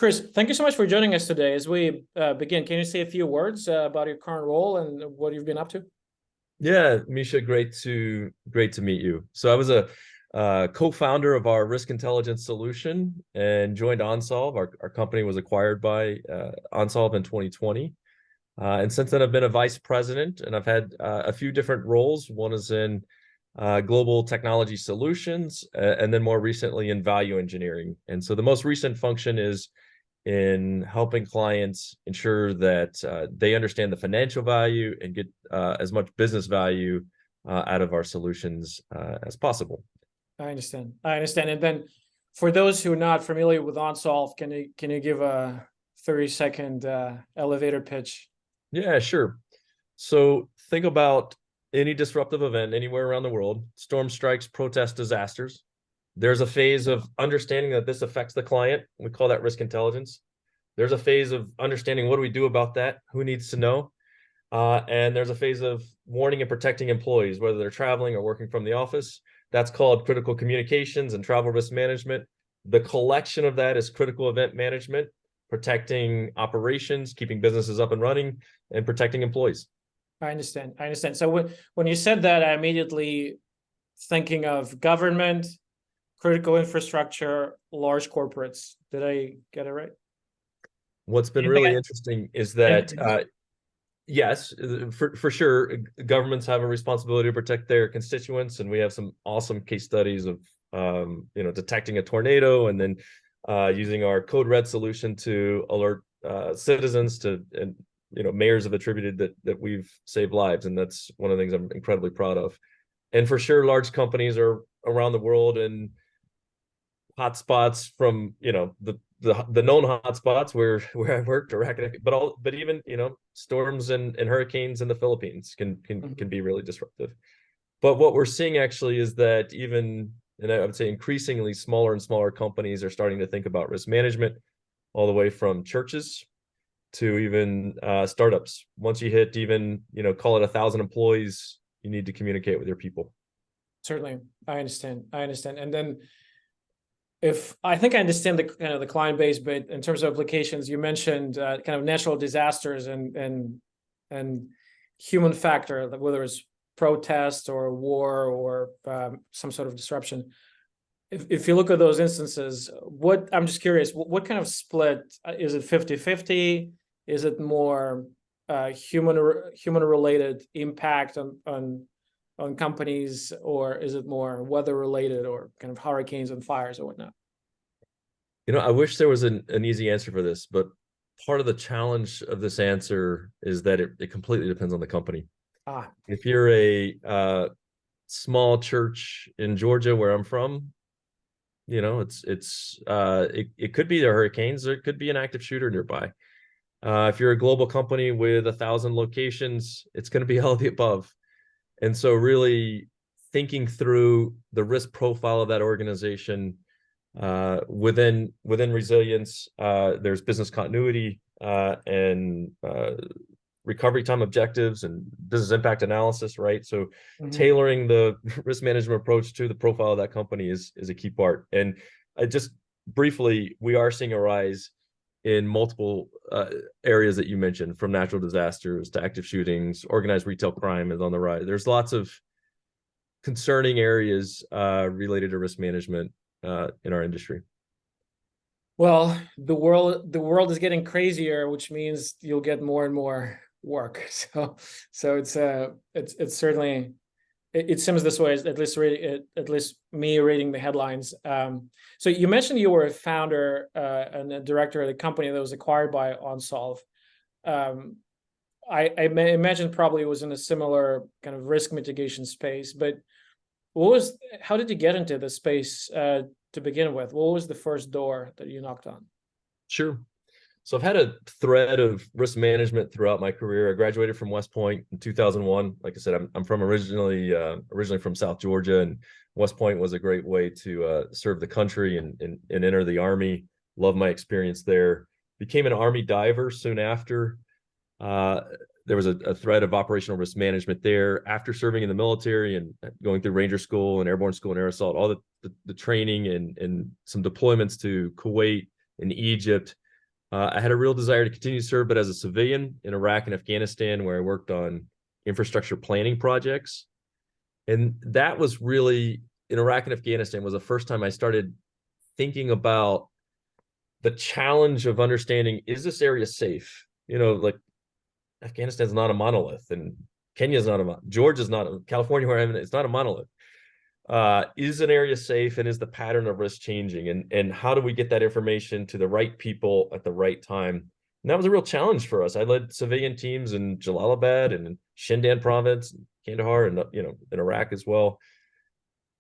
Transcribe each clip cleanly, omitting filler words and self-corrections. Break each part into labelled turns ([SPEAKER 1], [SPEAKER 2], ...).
[SPEAKER 1] Chris, thank you so much for joining us today. As we begin, can you say a few words about your current role and what you've been up to?
[SPEAKER 2] Yeah, Misha, great to meet you. So I was a co-founder of our risk intelligence solution and joined OnSolve. Our company was acquired by OnSolve in 2020. And since then, I've been a vice president, and I've had a few different roles. One is in global technology solutions, and then more recently in value engineering. And so the most recent function is in helping clients ensure that they understand the financial value and get as much business value out of our solutions as possible.
[SPEAKER 1] I understand. I understand. And then for those who are not familiar with OnSolve, can you give a 30-second elevator pitch?
[SPEAKER 2] Yeah, sure. So think about any disruptive event anywhere around the world: storm strikes, protests, disasters. There's a phase of understanding that this affects the client. We call that risk intelligence. There's a phase of understanding what do we do about that, who needs to know. And there's a phase of warning and protecting employees, whether they're traveling or working from the office. That's called critical communications and travel risk management. The collection of that is critical event management, protecting operations, keeping businesses up and running, and protecting employees.
[SPEAKER 1] I understand. I understand. So when you said that, I immediately thinking of government, critical infrastructure, large corporates. Did I get it right?
[SPEAKER 2] What's been
[SPEAKER 1] Anything
[SPEAKER 2] really
[SPEAKER 1] I-
[SPEAKER 2] interesting is that yes, for sure, governments have a responsibility to protect their constituents, and we have some awesome case studies of detecting a tornado and then using our Code Red solution to alert citizens to, and mayors have attributed that we've saved lives, and that's one of the things I'm incredibly proud of. And for sure, large companies are around the world, and hotspots from the known hotspots where I worked or academic, but even storms and hurricanes in the Philippines can be really disruptive. But what we're seeing actually is that even, and I would say increasingly, smaller and smaller companies are starting to think about risk management, all the way from churches to even startups. Once you hit even call it 1,000 employees, you need to communicate with your people.
[SPEAKER 1] Certainly, I understand. I understand. And then, if I think I understand the kind of the client base, but in terms of applications, you mentioned kind of natural disasters and human factor, whether it's protest or war or some sort of disruption. If you look at those instances, I'm just curious, what kind of split is it? 50-50? Is it more human related impact on companies, or is it more weather related or kind of hurricanes and fires or whatnot?
[SPEAKER 2] I wish there was an easy answer for this, but part of the challenge of this answer is that it completely depends on the company. If you're a small church in Georgia, where I'm from, it could be the hurricanes, or it could be an active shooter nearby. If you're a global company with 1,000 locations, it's going to be all of the above. And so really thinking through the risk profile of that organization, within resilience, there's business continuity and recovery time objectives and business impact analysis, right? So tailoring the risk management approach to the profile of that company is a key part. And just briefly, we are seeing a rise in multiple areas that you mentioned, from natural disasters to active shootings. Organized retail crime is on the rise. There's lots of concerning areas related to risk management in our industry.
[SPEAKER 1] Well, the world is getting crazier, which means you'll get more and more work. So it's certainly, it seems this way, at least me reading the headlines. So you mentioned you were a founder and a director of the company that was acquired by OnSolve. I imagine probably it was in a similar kind of risk mitigation space, but how did you get into the space to begin with? What was the first door that you knocked on?
[SPEAKER 2] Sure. So I've had a thread of risk management throughout my career. I graduated from West Point in 2001. Like I said, I'm from originally from South Georgia, and West Point was a great way to serve the country and enter the Army. Loved my experience there. Became an Army diver soon after. There was a thread of operational risk management there. After serving in the military and going through Ranger School and Airborne School and Air Assault, all the training and some deployments to Kuwait and Egypt, I had a real desire to continue to serve, but as a civilian in Iraq and Afghanistan, where I worked on infrastructure planning projects. And that was really, in Iraq and Afghanistan, was the first time I started thinking about the challenge of understanding, is this area safe? You know, like Afghanistan's not a monolith, and Kenya's not a Georgia's not a California, where I'm in, it's not a monolith. Is an area safe, and is the pattern of risk changing? And how do we get that information to the right people at the right time? And that was a real challenge for us. I led civilian teams in Jalalabad and in Shindan province, Kandahar, and in Iraq as well.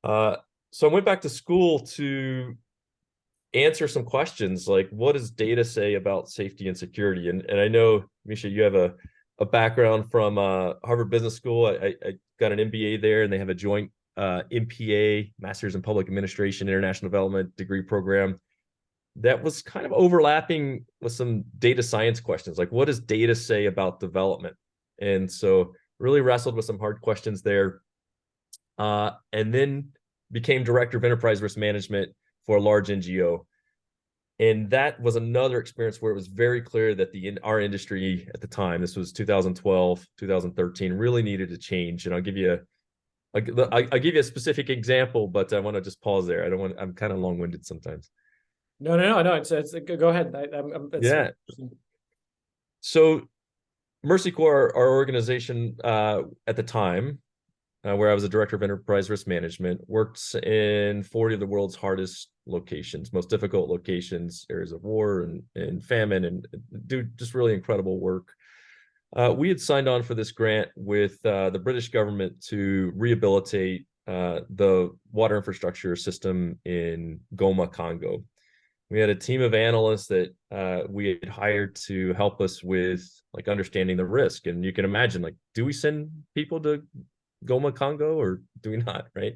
[SPEAKER 2] So I went back to school to answer some questions like, what does data say about safety and security? And I know, Misha, you have a background from Harvard Business School. I got an MBA there, and they have a joint MPA, Masters in Public Administration, International Development degree program that was kind of overlapping with some data science questions, like what does data say about development? And so really wrestled with some hard questions there. And then became director of enterprise risk management for a large NGO. And that was another experience where it was very clear that our industry at the time, this was 2012, 2013, really needed to change. And I'll give you a specific example, but I want to just pause there. I'm kind of long-winded sometimes.
[SPEAKER 1] No. It's go ahead.
[SPEAKER 2] Yeah. So Mercy Corps, our organization at the time, where I was a director of enterprise risk management, worked in 40 of the world's hardest locations, most difficult locations, areas of war and famine, and do just really incredible work. We had signed on for this grant with the British government to rehabilitate the water infrastructure system in Goma, Congo. We had a team of analysts that we had hired to help us with like understanding the risk. And you can imagine, like, do we send people to Goma, Congo, or do we not, right?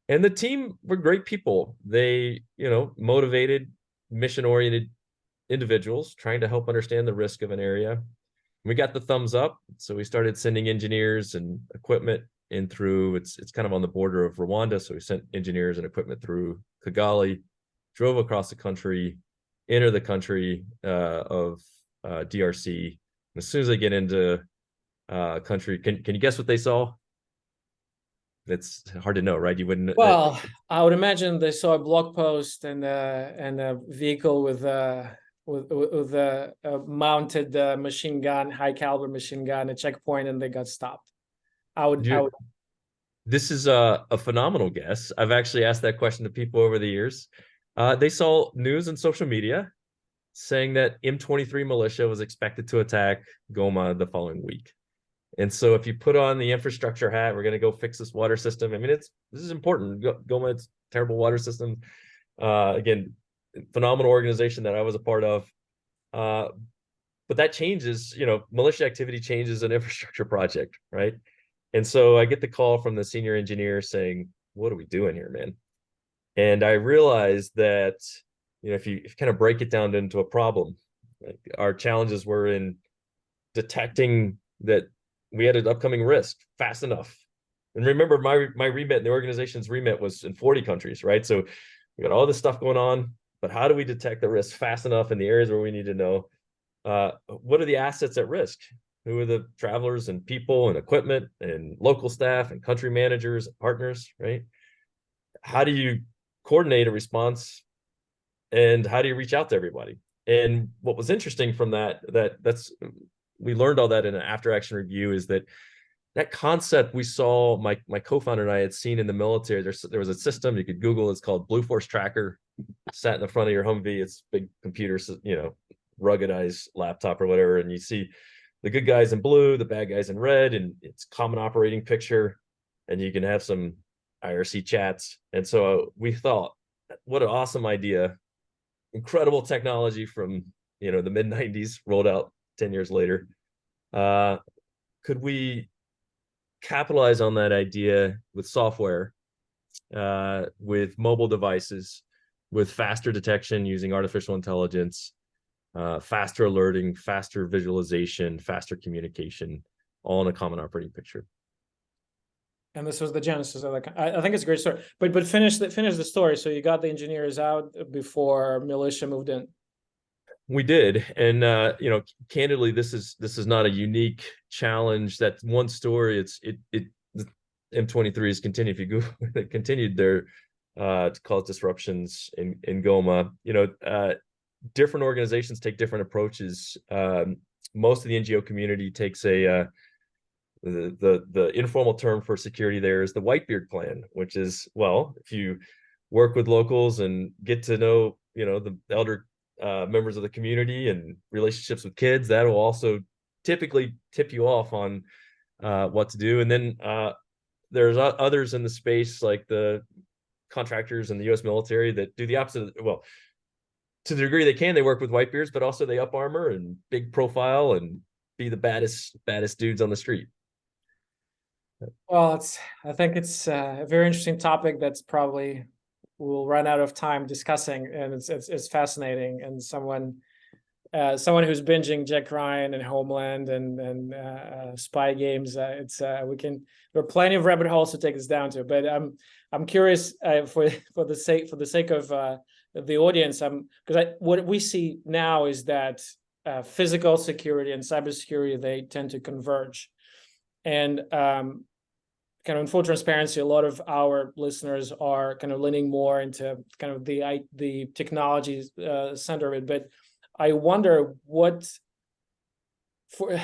[SPEAKER 2] And the team were great people. They, motivated, mission-oriented individuals trying to help understand the risk of an area. We got the thumbs up, so we started sending engineers and equipment in through, it's kind of on the border of Rwanda, so we sent engineers and equipment through Kigali, drove across the country, enter the country of DRC. And as soon as they get into country, can you guess what they saw? It's hard to know, right? You wouldn't.
[SPEAKER 1] Well, I would imagine they saw a blog post and a vehicle with a mounted machine gun, high caliber machine gun, a checkpoint, and they got stopped. I would.
[SPEAKER 2] This is a phenomenal guess. I've actually asked that question to people over the years. They saw news and social media saying that M23 militia was expected to attack Goma the following week. And so if you put on the infrastructure hat, we're going to go fix this water system. I mean, this is important. Goma, it's terrible water system. Again, phenomenal organization that I was a part of. But that changes, militia activity changes an infrastructure project, right? And so I get the call from the senior engineer saying, what are we doing here, man? And I realized that, if you kind of break it down into a problem, like our challenges were in detecting that we had an upcoming risk fast enough. And remember, my remit, the organization's remit was in 40 countries, right? So we got all this stuff going on, but how do we detect the risk fast enough in the areas where we need to know? What are the assets at risk? Who are the travelers and people and equipment and local staff and country managers, and partners, right? How do you coordinate a response, and how do you reach out to everybody? And what was interesting from we learned all that in an after action review, is that concept we saw, my co-founder and I had seen in the military. There was a system you could Google. It's called Blue Force Tracker. Sat in the front of your Humvee. It's big computer, ruggedized laptop or whatever, and you see the good guys in blue, the bad guys in red, and it's common operating picture, and you can have some IRC chats. And so we thought, what an awesome idea. Incredible technology from, the mid 90s, rolled out 10 years later. Could we capitalize on that idea with software, with mobile devices, with faster detection using artificial intelligence, faster alerting, faster visualization, faster communication, all in a common operating picture?
[SPEAKER 1] And this was the genesis of that. I think it's a great story. But finish the story. So you got the engineers out before militia moved in.
[SPEAKER 2] We did, and candidly, this is not a unique challenge. That's one story. The M23 has continued. If you Google, it continued their to cause disruptions in Goma. Different organizations take different approaches. Most of the NGO community takes the informal term for security there is the Whitebeard plan, which is, well, if you work with locals and get to know the elder members of the community and relationships with kids, that will also typically tip you off on what to do. And then there's others in the space, like the contractors and the U.S. military, that do the opposite. Well, to the degree they can, they work with Whitebeards, but also they up armor and big profile and be the baddest dudes on the street.
[SPEAKER 1] Well, I think it's a very interesting topic that's probably we'll run out of time discussing, and it's fascinating. And someone who's binging Jack Ryan and Homeland and spy games, there are plenty of rabbit holes to take us down to. But I'm curious for the sake of the audience, because what we see now is that physical security and cybersecurity, they tend to converge, and kind of in full transparency, a lot of our listeners are kind of leaning more into kind of the technology center of it. But I wonder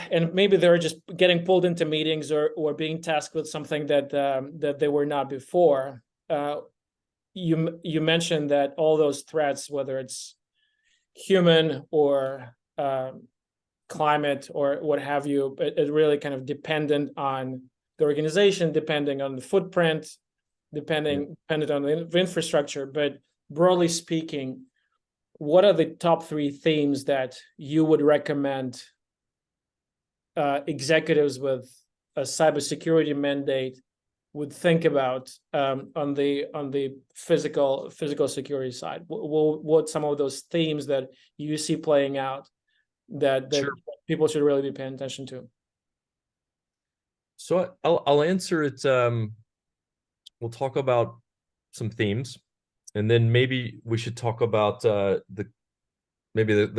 [SPEAKER 1] and maybe they're just getting pulled into meetings or being tasked with something that they were not before. You mentioned that all those threats, whether it's human or climate or what have you, it really kind of dependent on the organization, depending on the footprint, dependent on the infrastructure. But broadly speaking, what are the top 3 themes that you would recommend executives with a cybersecurity mandate would think about on the physical security side? What some of those themes that you see playing out that
[SPEAKER 2] Sure.
[SPEAKER 1] people should really be paying attention to?
[SPEAKER 2] So I'll answer it. We'll talk about some themes, and then maybe we should talk about the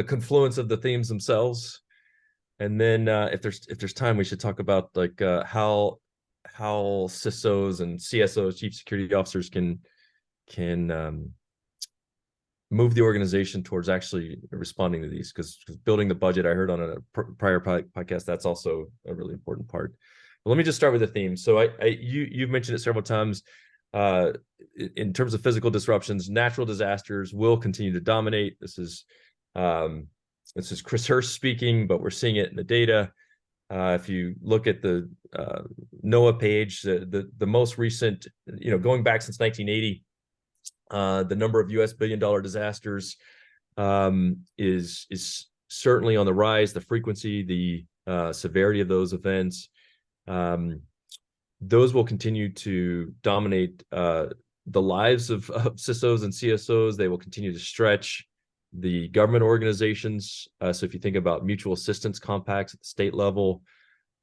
[SPEAKER 2] confluence of the themes themselves, and then if there's time, we should talk about like how CISOs and CSOs, chief security officers, can move the organization towards actually responding to these. Because building the budget, I heard on a prior podcast, that's also a really important part. But let me just start with the theme. So you've mentioned it several times. In terms of physical disruptions, natural disasters will continue to dominate. This is Chris Hurst speaking, but we're seeing it in the data. If you look at the NOAA page, the most recent, going back since 1980, the number of U.S. billion-dollar disasters is certainly on the rise. The frequency, the severity of those events, those will continue to dominate the lives of CISOs and CSOs. They will continue to stretch the government organizations. So if you think about mutual assistance compacts at the state level,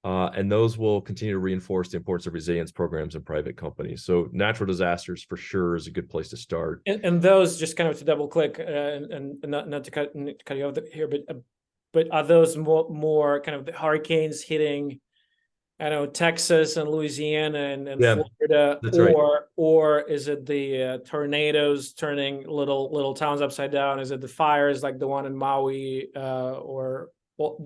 [SPEAKER 2] and those will continue to reinforce the importance of resilience programs in private companies. So natural disasters for sure is a good place to start.
[SPEAKER 1] And those, just kind of to double click and not to cut you off here, but are those more kind of the hurricanes hitting, I know, Texas and Louisiana and Florida, or is it the tornadoes turning little towns upside down? Is it the fires like the one in Maui, do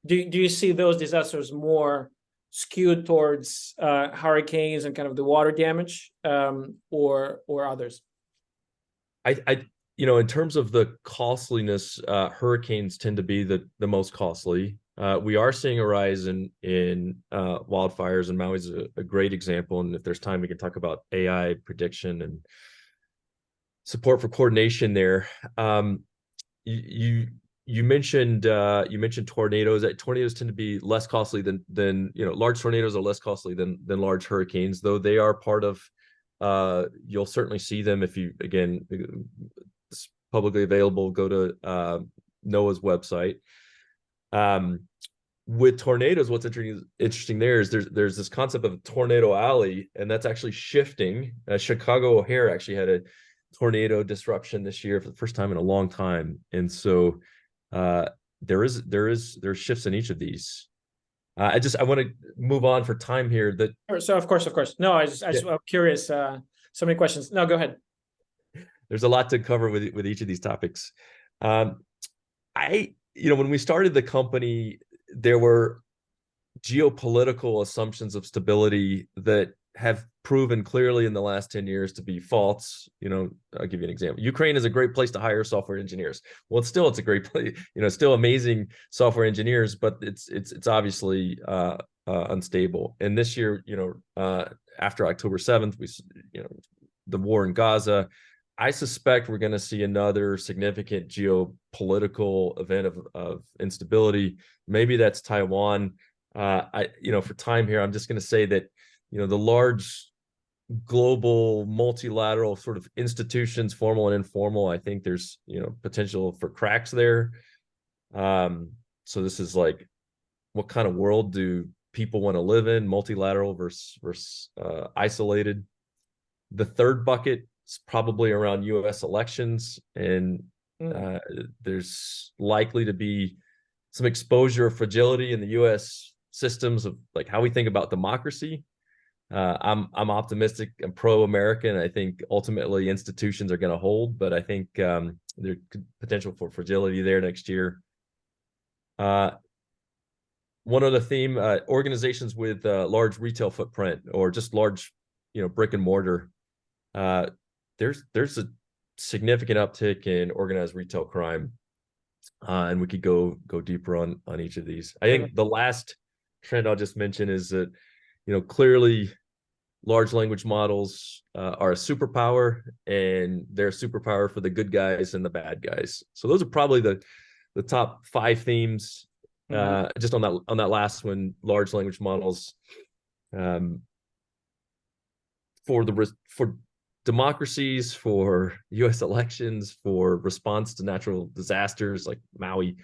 [SPEAKER 1] you see those disasters more skewed towards hurricanes and kind of the water damage, or others?
[SPEAKER 2] In terms of the costliness, hurricanes tend to be the most costly. We are seeing a rise in wildfires, and Maui is a great example. And if there's time, we can talk about AI prediction and support for coordination there. You mentioned tornadoes. Tornadoes tend to be less costly than large tornadoes are less costly than large hurricanes, though they are part of. You'll certainly see them if you, again, it's publicly available. Go to NOAA's website. With tornadoes, what's interesting there is there's this concept of a tornado alley, and that's actually shifting. Chicago O'Hare actually had a tornado disruption this year for the first time in a long time, and so uh, there's shifts in each of these. I want to move on for time here. That
[SPEAKER 1] So of course. No, I'm curious. So many questions. No, go ahead.
[SPEAKER 2] there's a lot to cover with each of these topics. Um, when we started the company, there were geopolitical assumptions of stability that have proven clearly in the last 10 years to be false. I'll give you an example. Ukraine is a great place to hire software engineers. Well, it's a great place, still amazing software engineers, but it's obviously unstable. And this year, after October 7th, the war in Gaza, I suspect we're going to see another significant geopolitical event of instability. Maybe that's Taiwan. For time here, I'm just going to say that, the large global multilateral sort of institutions, formal and informal, I think there's, potential for cracks there. So this is like, what kind of world do people want to live in? Multilateral versus isolated. The third bucket is probably around U.S. elections, and there's likely to be some exposure of fragility in the U.S. systems of like how we think about democracy. I'm optimistic and pro-American. I think ultimately institutions are going to hold, but I think there could potential for fragility there next year. One other theme: organizations with large retail footprint or just large, brick and mortar. There's a significant uptick in organized retail crime, and we could go deeper on each of these. I think the last trend I'll just mention is that, clearly large language models are a superpower, and they're a superpower for the good guys and the bad guys. So those are probably the top 5 themes. Just on that last one, large language models, for democracies, for U.S. elections, for response to natural disasters like Maui,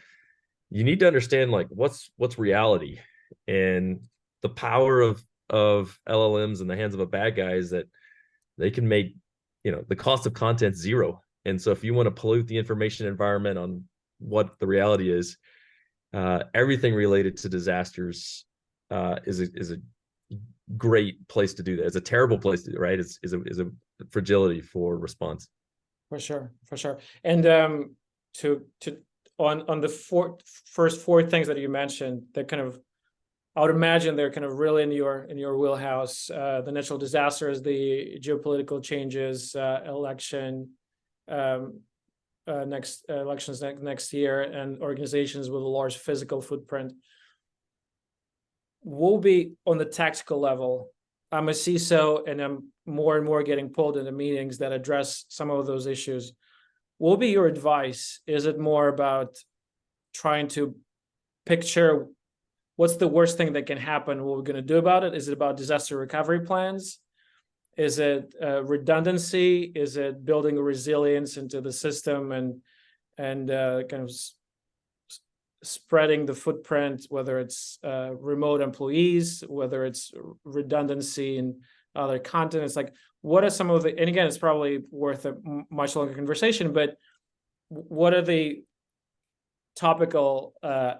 [SPEAKER 2] you need to understand like what's reality, and the power of LLMs in the hands of a bad guy is that they can make, the cost of content zero. And so if you want to pollute the information environment on what the reality is, everything related to disasters is a great place to do that. It's a terrible place to do, right? Is a fragility for response.
[SPEAKER 1] For sure. And to on the first 4 things that you mentioned, that kind of, I would imagine they're kind of really in your wheelhouse. The natural disasters, the geopolitical changes, elections next year, and organizations with a large physical footprint. Will be on the tactical level. I'm a CISO, and I'm more and more getting pulled into meetings that address some of those issues. What will be your advice? Is it more about trying to picture what's the worst thing that can happen? What we're going to do about it? Is it about disaster recovery plans? Is it redundancy? Is it building resilience into the system and kind of spreading the footprint, whether it's remote employees, whether it's redundancy and other content? It's like, what are some of the, and again, it's probably worth a much longer conversation, but what are the topical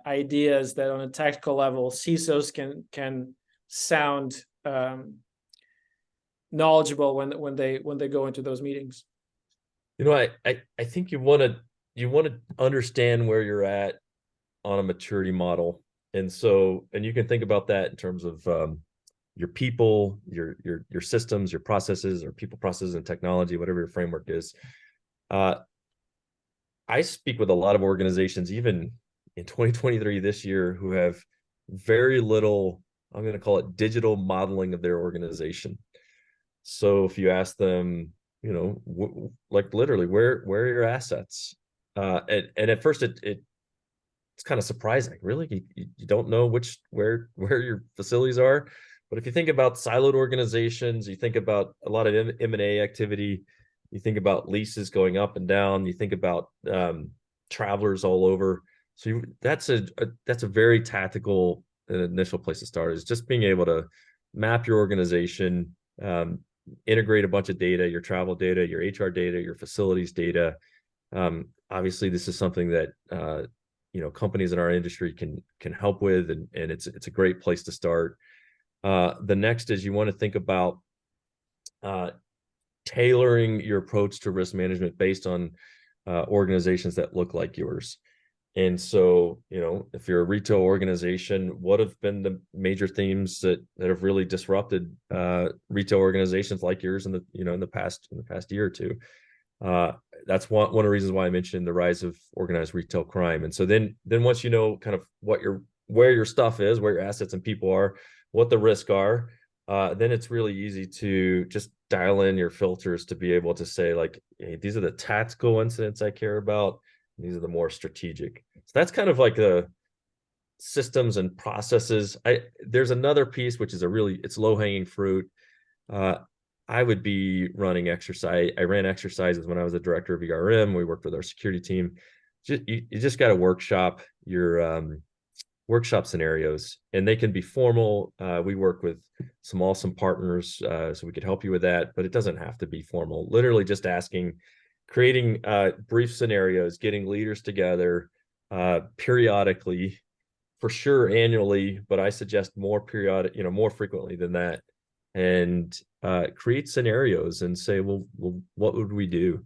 [SPEAKER 1] ideas that on a tactical level CISOs can sound knowledgeable when they go into those meetings?
[SPEAKER 2] I think you want to understand where you're at on a maturity model, and you can think about that in terms of your people, your systems, your processes, or people, processes, and technology, whatever your framework is. I speak with a lot of organizations, even in 2023 this year, who have very little, I'm going to call it digital modeling of their organization. So if you ask them, like literally, where are your assets? And at first it's kind of surprising. Really, you don't know where your facilities are. But if you think about siloed organizations, you think about a lot of M&A activity, you think about leases going up and down, you think about travelers all over. So that's a very tactical initial place to start, is just being able to map your organization, integrate a bunch of data, your travel data, your HR data, your facilities data. Obviously, this is something that companies in our industry can help with, and it's a great place to start. The next is you want to think about tailoring your approach to risk management based on organizations that look like yours. And so, if you're a retail organization, what have been the major themes that have really disrupted retail organizations like yours in the past year or two? That's one of the reasons why I mentioned the rise of organized retail crime. And so then once you know kind of where your stuff is, where your assets and people are, what the risks are, then it's really easy to just dial in your filters to be able to say, like, hey, these are the tactical incidents I care about. These are the more strategic. So that's kind of like the systems and processes. There's another piece, which is it's low hanging fruit. I would be running exercise. I ran exercises when I was a director of ERM. We worked with our security team. You just got to workshop your workshop scenarios, and they can be formal. We work with some awesome partners, so we could help you with that, but it doesn't have to be formal. Literally just creating brief scenarios, getting leaders together periodically, for sure annually, but I suggest more frequently than that, and create scenarios and say, well, what would we do?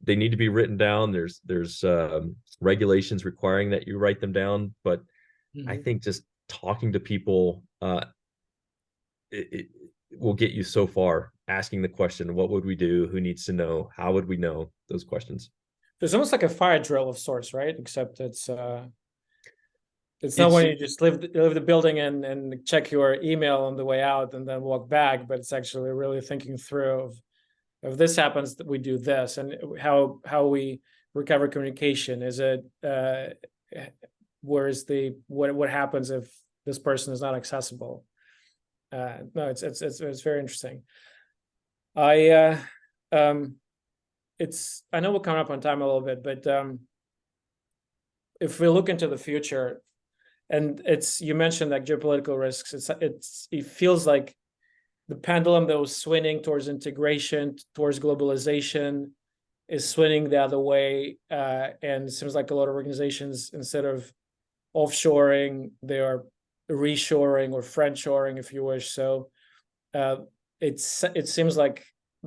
[SPEAKER 2] They need to be written down. There's regulations requiring that you write them down, but I think just talking to people it will get you so far. Asking the question, what would we do? Who needs to know? How would we know? Those questions.
[SPEAKER 1] It's almost like a fire drill of sorts, right? Except it's not when you just leave the building and check your email on the way out and then walk back, but it's actually really thinking through of, if this happens, we do this, and how we recover communication. Is it what happens if this person is not accessible? No, it's very interesting. I know we're coming up on time a little bit, but if we look into the future, and you mentioned like geopolitical risks, it feels like the pendulum that was swinging towards integration, towards globalization, is swinging the other way, and it seems like a lot of organizations, instead of offshoring, they are reshoring or friendshoring, if you wish. So it seems like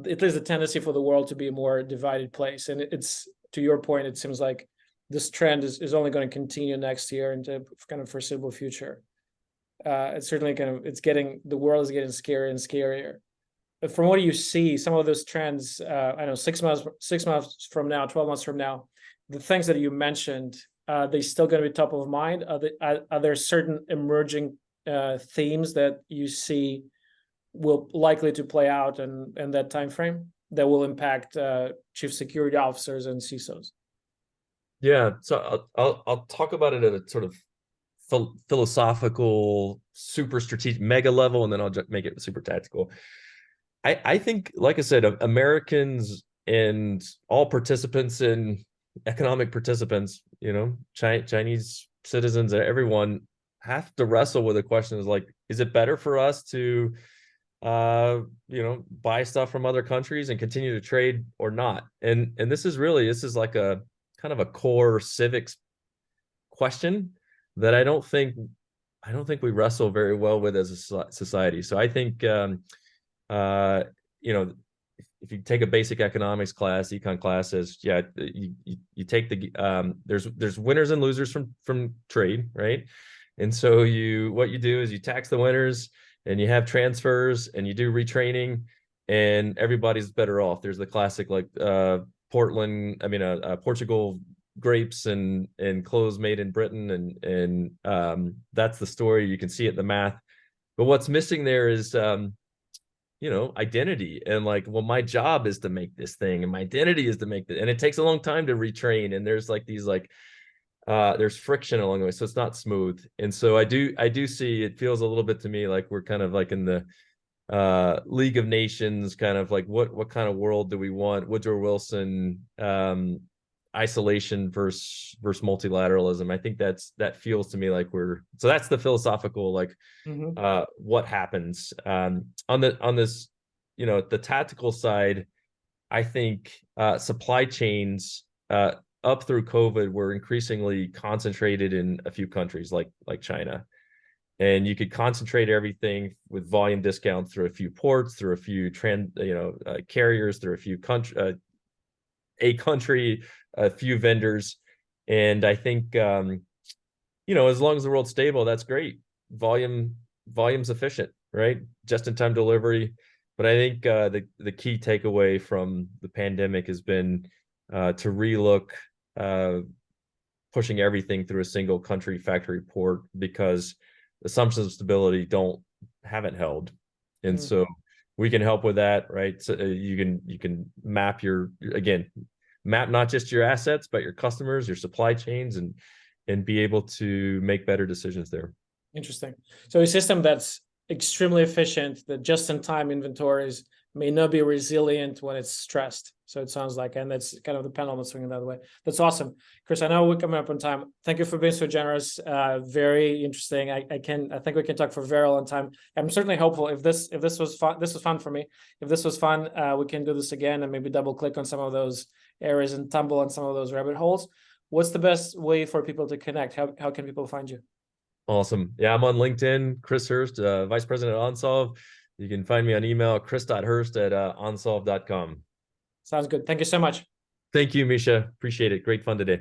[SPEAKER 1] at least a tendency for the world to be a more divided place. And it's, to your point, it seems like this trend is only going to continue next year into kind of foreseeable future. It's certainly the world is getting scarier and scarier. But from what you see, some of those trends, I know 6 months from now, 12 months from now, the things that you mentioned, they still going to be top of mind? Are there certain emerging themes that you see will likely to play out in that time frame that will impact chief security officers and CISOs?
[SPEAKER 2] Yeah, so I'll talk about it at a sort of philosophical, super strategic, mega level, and then I'll make it super tactical. I think, like I said, Americans and all participants in economic participants, Chinese citizens, everyone have to wrestle with the question: is like, is it better for us to buy stuff from other countries and continue to trade or not? And this is like a kind of a core civics question that I don't think we wrestle very well with as a society. So I think if you take a basic economics class, econ classes, you take the there's winners and losers from trade, right? And so what you do is you tax the winners, and you have transfers, and you do retraining, and everybody's better off. There's the classic like Portugal grapes and clothes made in Britain, and that's the story. You can see it in the math, but what's missing there is identity, and like, well, my job is to make this thing, and my identity is to make it, and it takes a long time to retrain, and there's like these there's friction along the way, so it's not smooth. And so I do see, it feels a little bit to me like we're kind of like in the League of Nations, kind of like what kind of world do we want? Woodrow Wilson, isolation versus multilateralism. I think that feels to me like so that's the philosophical, like, what happens on this, the tactical side. I think supply chains up through COVID were increasingly concentrated in a few countries like China. And you could concentrate everything with volume discounts through a few ports, through a few carriers, through a few country, a few vendors. And I think as long as the world's stable, that's great. Volume's efficient, right? Just in time delivery. But I think the key takeaway from the pandemic has been to relook pushing everything through a single country factory port, because assumptions of stability haven't held. And so we can help with that, right? So you can map map not just your assets, but your customers, your supply chains, and be able to make better decisions there.
[SPEAKER 1] Interesting. So a system that's extremely efficient, that just-in-time inventories may not be resilient when it's stressed. So it sounds like, and that's kind of the pendulum swinging the other way. That's awesome. Chris, I know we're coming up on time. Thank you for being so generous. Very interesting. I think we can talk for a very long time. I'm certainly hopeful if this was fun. This was fun for me. If this was fun, we can do this again and maybe double click on some of those areas and tumble on some of those rabbit holes. What's the best way for people to connect? How can people find you?
[SPEAKER 2] Awesome. Yeah, I'm on LinkedIn, Chris Hurst, Vice President at OnSolve. You can find me on email, chris.hurst@onsolve.com.
[SPEAKER 1] Sounds good. Thank you so much.
[SPEAKER 2] Thank you, Misha. Appreciate it. Great fun today.